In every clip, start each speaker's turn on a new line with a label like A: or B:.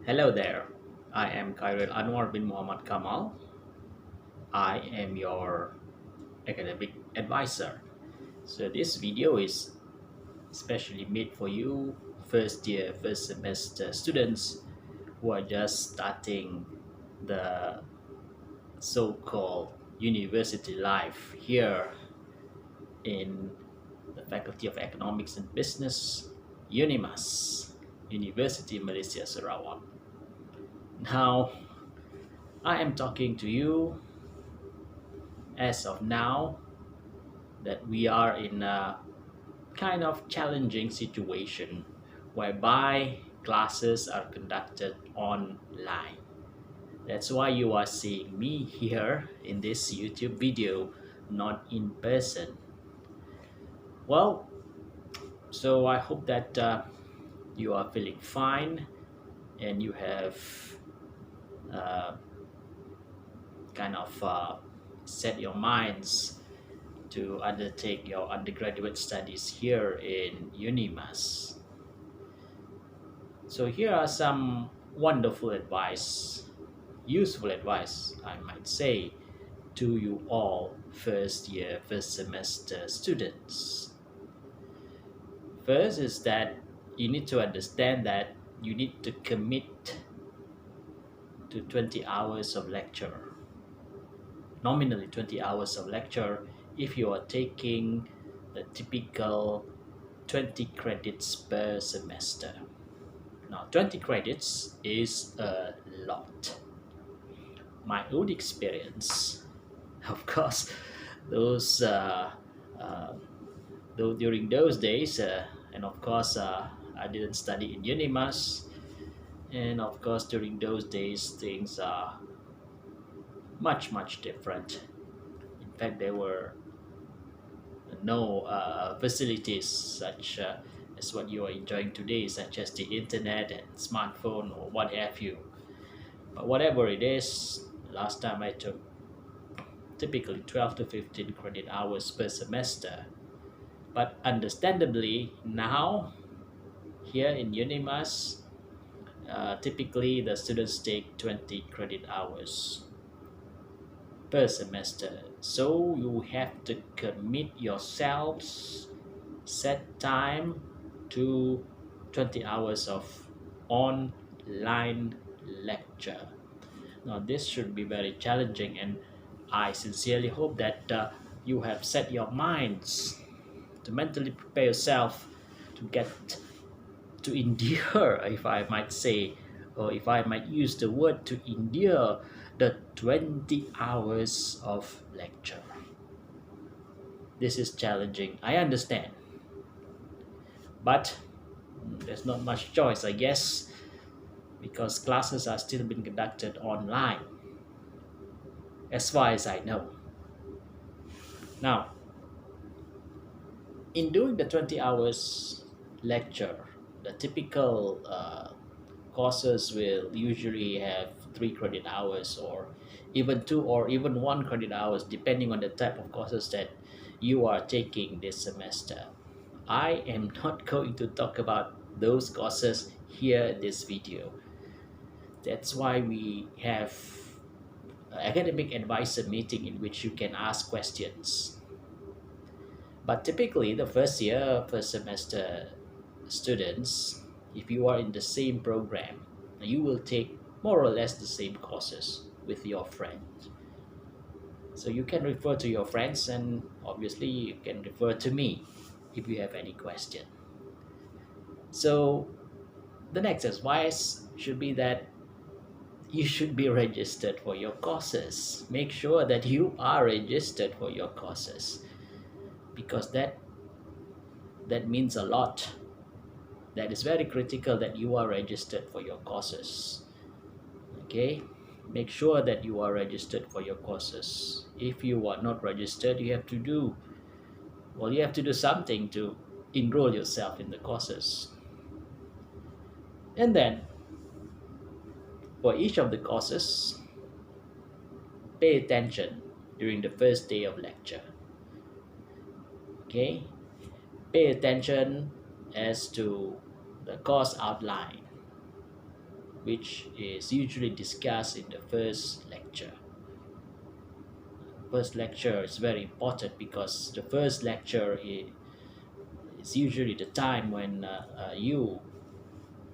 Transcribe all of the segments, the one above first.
A: Hello there. I am Khairul Anwar bin Muhammad Kamal. I am your academic advisor. So this video is specially made for you first year, first semester students who are just starting the so-called university life here in the Faculty of Economics and Business, UNIMAS, University Malaysia Sarawak. Now, I am talking to you as of now that we are in a kind of challenging situation whereby classes are conducted online. That's why you are seeing me here in this YouTube video, not in person. Well, so I hope that you are feeling fine and you have uh, kind of set your minds to undertake your undergraduate studies here in UNIMAS. So here are some wonderful advice, useful advice, I might say, to you all first year, first semester students. First is that you need to understand that you need to commit to 20 hours of lecture, nominally 20 hours of lecture if you are taking the typical 20 credits per semester. Now, 20 credits is a lot. My own experience, of course, those uh, though during those days, and of course, I didn't study in UNIMAS, and of course, during those days, things are much different. In fact, there were no facilities such as what you are enjoying today, such as the internet and smartphone or what have you. But whatever it is, last time I took typically 12 to 15 credit hours per semester. But understandably, now here in UNIMAS, typically the students take 20 credit hours per semester. So you have to commit yourselves, set time to 20 hours of online lecture. Now, this should be very challenging, and I sincerely hope that you have set your minds to mentally prepare yourself to get to endure, if I might say, or if I might use the word to endure the 20 hours of lecture. This is challenging, I understand, but there's not much choice, I guess, because classes are still being conducted online, as far as I know. Now, in doing the 20 hours lecture, the typical courses will usually have 3 credit hours or even 2 or even 1 credit hours, depending on the type of courses that you are taking this semester. I am not going to talk about those courses here in this video. That's why we have academic advisor meeting in which you can ask questions. But typically, the first year, first semester students, if you are in the same program, you will take more or less the same courses with your friends. So you can refer to your friends, and obviously you can refer to me if you have any question. So the next advice should be that you should be registered for your courses. Make sure that you are registered for your courses, because that means a lot. That is very critical that you are registered for your courses. Okay, make sure that you are registered for your courses. If you are not registered, you have to do something to enroll yourself in the courses. And then for each of the courses, pay attention during the first day of lecture. Okay, pay attention as to the course outline. which is usually discussed in the first lecture. First lecture is very important because the first lecture is usually the time when you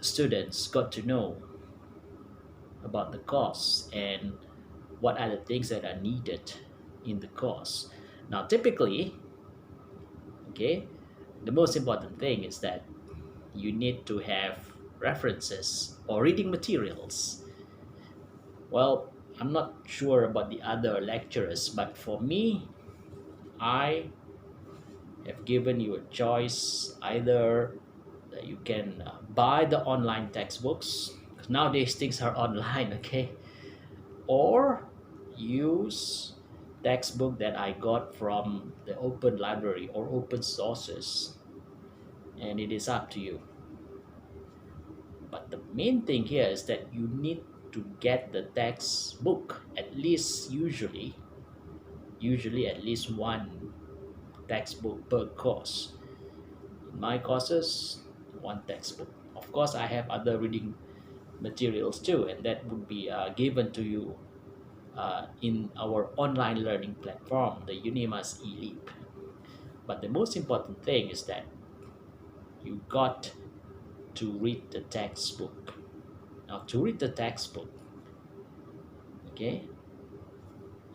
A: students got to know about the course and what are the things that are needed in the course. Now, typically, okay, the most important thing is that you need to have references or reading materials. Well, I'm not sure about the other lecturers, but for me, I have given you a choice. Either that you can buy the online textbooks, 'cause nowadays things are online, okay, or use textbook that I got from the open library or open sources, and it is up to you. But the main thing here is that you need to get the textbook, at least usually at least one textbook per course. In my courses, one textbook. Of course, I have other reading materials too, and that would be given to you in our online learning platform, the Unimas eLeap. But the most important thing is that you got to read the textbook. Now, to read the textbook, okay,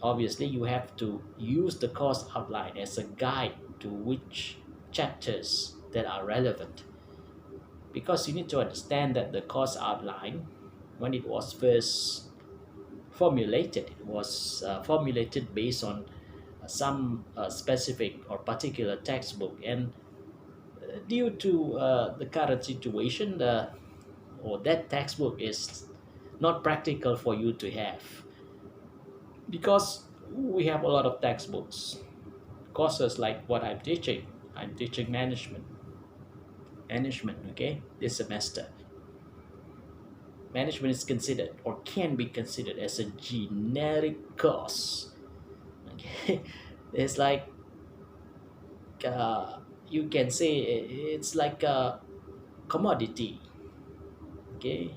A: obviously you have to use the course outline as a guide to which chapters that are relevant, because you need to understand that the course outline, when it was first formulated, it was formulated based on some specific or particular textbook, and due to the current situation, or that textbook is not practical for you to have, because we have a lot of textbooks courses like what I'm teaching management, okay, this semester. Management is considered or can be considered as a generic course, okay. It's like you can say it's like a commodity, okay.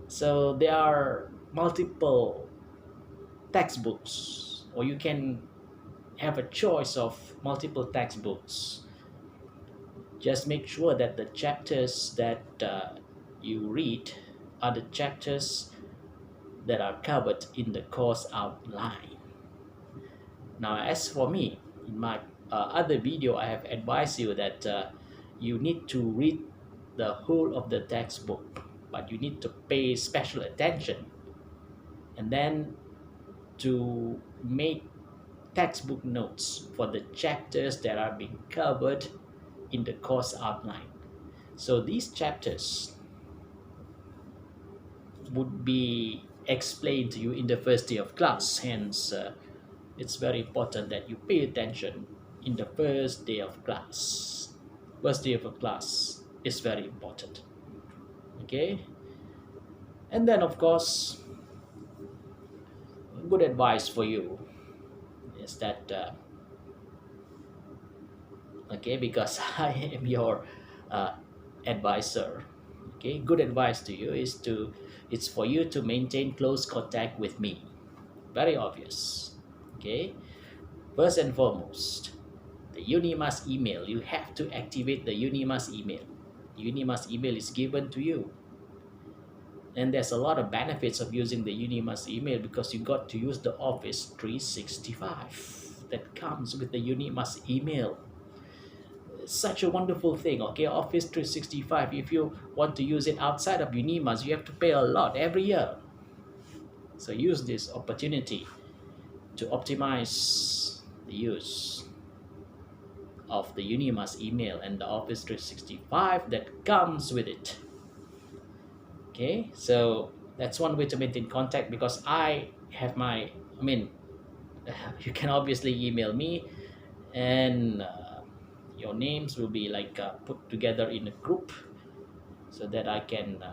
A: So there are multiple textbooks, or you can have a choice of multiple textbooks. Just make sure that the chapters that you read are the chapters that are covered in the course outline. Now, as for me, in my other video, I have advised you that you need to read the whole of the textbook, but you need to pay special attention, and then to make textbook notes for the chapters that are being covered in the course outline. So these chapters would be explained to you in the first day of class. Hence, it's very important that you pay attention in the first day of class. First day of a class is very important. Okay? And then, of course, good advice for you is that, okay, because I am your advisor, okay, good advice to you is it's for you to maintain close contact with me. Very obvious, okay. First and foremost, the Unimas email, you have to activate the Unimas email. Unimas email is given to you, and there's a lot of benefits of using the Unimas email, because you got to use the Office 365 that comes with the Unimas email. Such a wonderful thing, okay. Office 365, if you want to use it outside of Unimas, you have to pay a lot every year. So use this opportunity to optimize the use of the Unimas email and the Office 365 that comes with it. Okay, so that's one way to maintain contact, because I have you can obviously email me, and your names will be like put together in a group, so that I can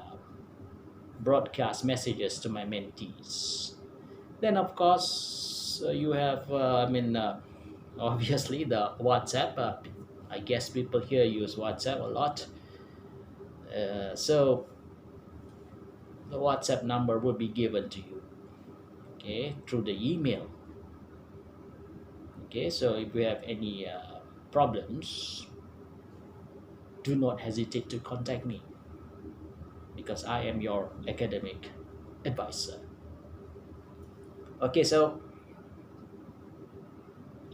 A: broadcast messages to my mentees. Then, of course, you have obviously the WhatsApp. I guess people here use WhatsApp a lot. So the WhatsApp number will be given to you, okay, through the email. Okay, so if you have any problems, do not hesitate to contact me because I am your academic advisor. Okay, so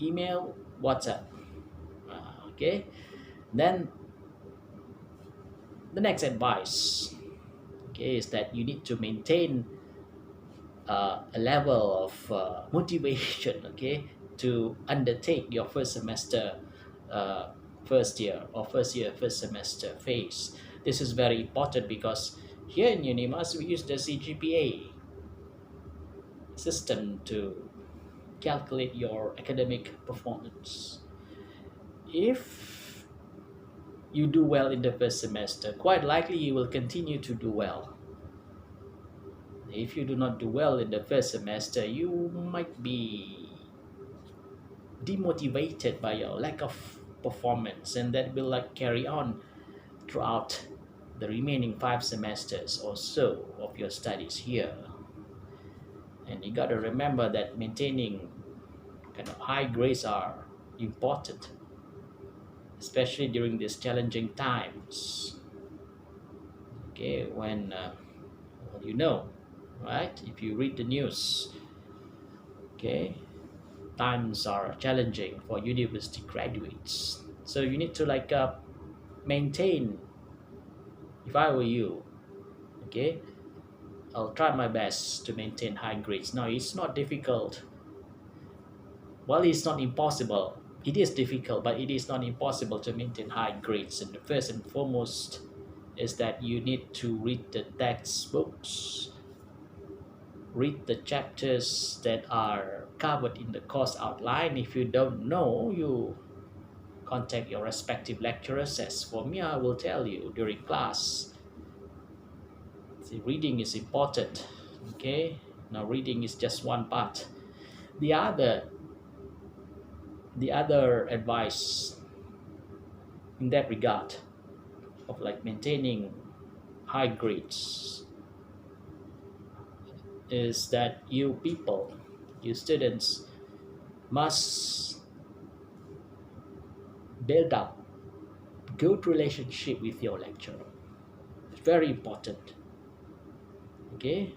A: email, WhatsApp. Okay, then the next advice, okay, is that you need to maintain a level of motivation, okay, to undertake your first semester, uh, first year or first semester phase. This is very important because here in UNIMAS we use the CGPA system to calculate your academic performance. If you do well in the first semester, quite likely you will continue to do well. If you do not do well in the first semester, you might be demotivated by your lack of performance, and that will like carry on throughout the remaining 5 semesters or so of your studies here. And you got to remember that maintaining kind of high grades are important, especially during these challenging times. Okay, when well, you know, right? If you read the news, okay, times are challenging for university graduates. So you need to like maintain. If I were you, okay, I'll try my best to maintain high grades. Now it's not difficult. Well, it's not impossible. It is difficult, but it is not impossible to maintain high grades. And the first and foremost is that you need to read the textbooks, read the chapters that are covered in the course outline. If you don't know, you contact your respective lecturers. As for me, I will tell you during class. See, reading is important. Okay, now reading is just one part. The other advice in that regard of like maintaining high grades is that you people, you students, must build up good relationship with your lecturer. It's very important. Okay,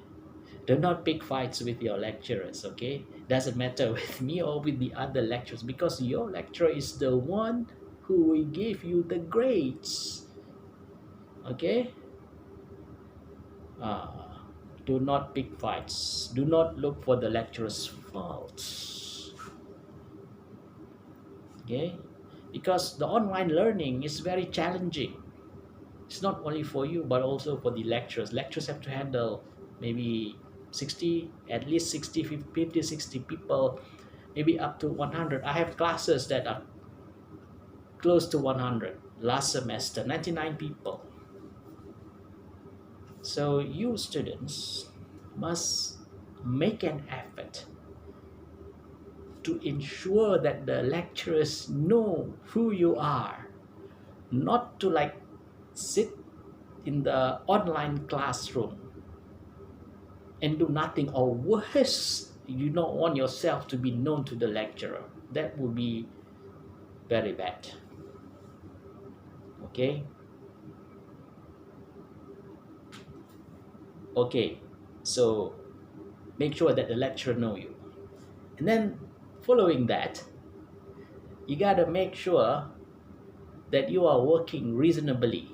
A: do not pick fights with your lecturers. Okay, doesn't matter with me or with the other lecturers, because your lecturer is the one who will give you the grades. Okay, do not pick fights. Do not look for the lecturer's faults. Okay, because the online learning is very challenging. It's not only for you but also for the lecturers. Lecturers have to handle maybe 60, at least 60, 50, 60 people, maybe up to 100. I have classes that are close to 100. Last semester, 99 people. So you students must make an effort to ensure that the lecturers know who you are, not to like sit in the online classroom and do nothing, or worse, you don't want yourself to be known to the lecturer. That would be very bad. Okay, so make sure that the lecturer know you, and then following that, you gotta make sure that you are working reasonably,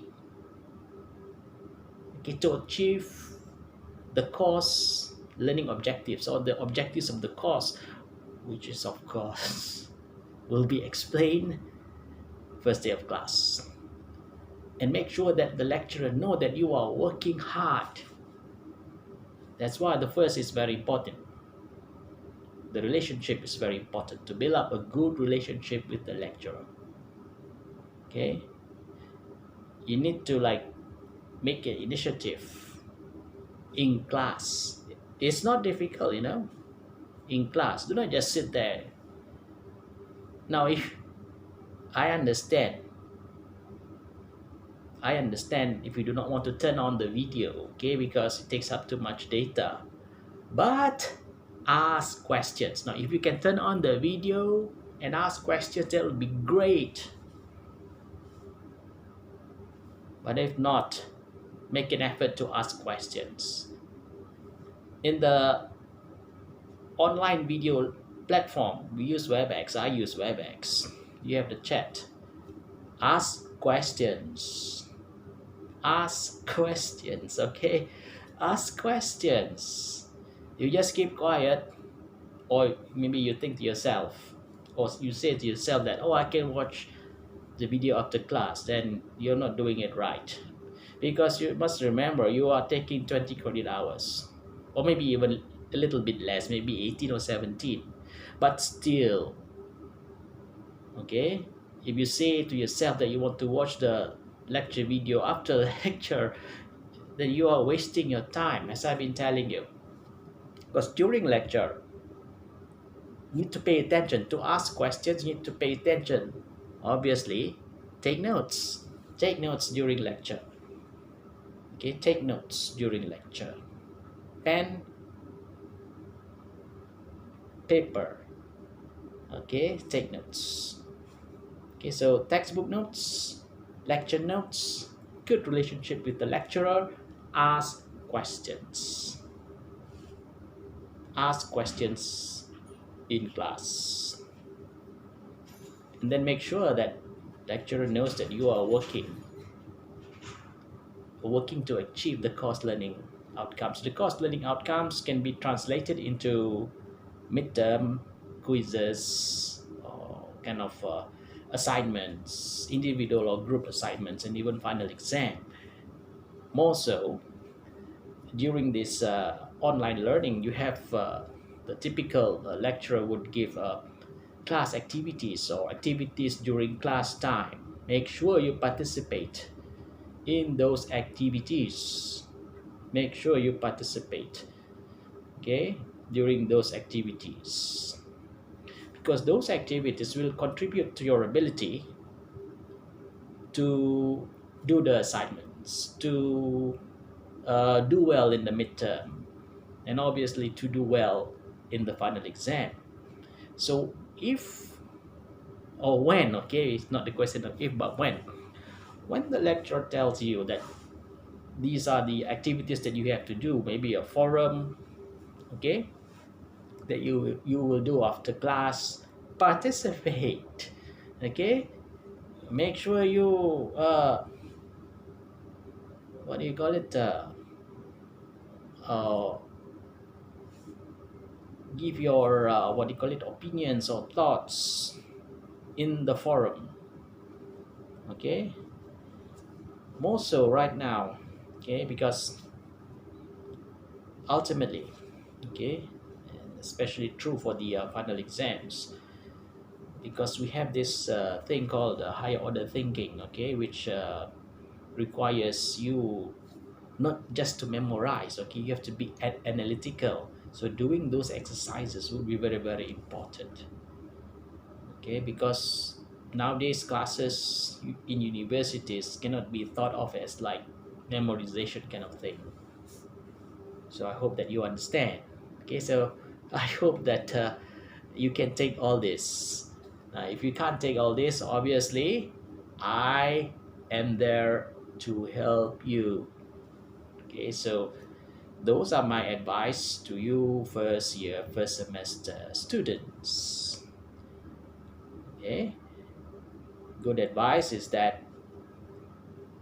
A: okay, to achieve the course learning objectives or the objectives of the course, which is of course will be explained first day of class. And make sure that the lecturer know that you are working hard. That's why the first is very important. The relationship is very important, to build up a good relationship with the lecturer. Okay, you need to like make an initiative in class. It's not difficult, in class. Do not just sit there. Now, if I understand I understand if you do not want to turn on the video, okay, because it takes up too much data. But ask questions. Now, if you can turn on the video and ask questions, that would be great. But if not, make an effort to ask questions. In the online video platform, we use WebEx. I use WebEx. You have the chat. Ask questions. Ask questions, okay? Ask questions. You just keep quiet, or maybe you think to yourself, or you say to yourself that, oh, I can watch the video after class, then you're not doing it right. Because you must remember, you are taking 20 credit hours, or maybe even a little bit less, maybe 18 or 17. But still, okay, if you say to yourself that you want to watch the lecture video after the lecture, then you are wasting your time, as I've been telling you. Because during lecture, you need to pay attention. To ask questions, you need to pay attention. Obviously, take notes. Take notes during lecture. Okay, take notes during lecture. Pen, paper. Okay, take notes. Okay, so textbook notes, lecture notes, good relationship with the lecturer, ask questions. Ask questions in class. And then make sure that lecturer knows that you are working to achieve the course learning outcomes. The course learning outcomes can be translated into midterm quizzes or kind of assignments, individual or group assignments, and even final exam. More so, during this online learning, you have the typical lecturer would give class activities or activities during class time. Make sure you participate in those activities. Make sure you participate, okay, during those activities, because those activities will contribute to your ability to do the assignments, to do well in the midterm, and obviously to do well in the final exam. So if or when, okay, it's not the question of if but when the lecturer tells you that these are the activities that you have to do, maybe a forum, okay, that you will do after class, participate, okay, make sure you what do you call it, uh, give your what do you call it, opinions or thoughts in the forum, okay, more so right now, okay, because ultimately, okay, and especially true for the final exams, because we have this thing called higher order thinking, okay, which requires you not just to memorize, okay, you have to be analytical. So doing those exercises will be very, very important, okay, because nowadays classes in universities cannot be thought of as like memorization kind of thing. So I hope that you understand, okay, so I hope that you can take all this. If you can't take all this, obviously I am there to help you, okay, so those are my advice to you first year, first semester students, okay. Good advice is that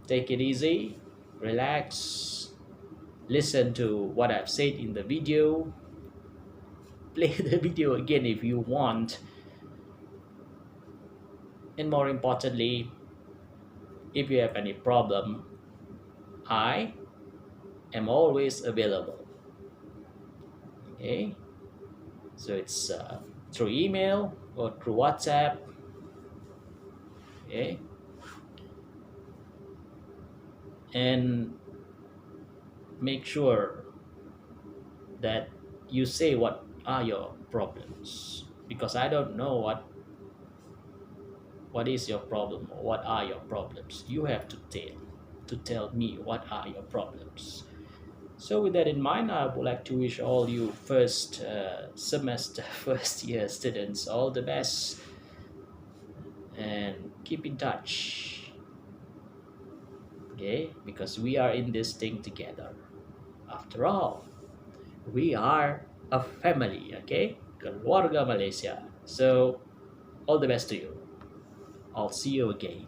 A: take it easy, relax, listen to what I've said in the video, play the video again if you want, and more importantly, if you have any problem, I am always available, okay. So it's through email or through WhatsApp, okay, and make sure that you say what are your problems, because I don't know what is your problem or what are your problems. You have to tell, to tell me what are your problems. So with that in mind, I would like to wish all you first semester, first year students all the best, and keep in touch, okay? Because we are in this thing together. After all, we are a family, okay? Keluarga Malaysia. So all the best to you. I'll see you again.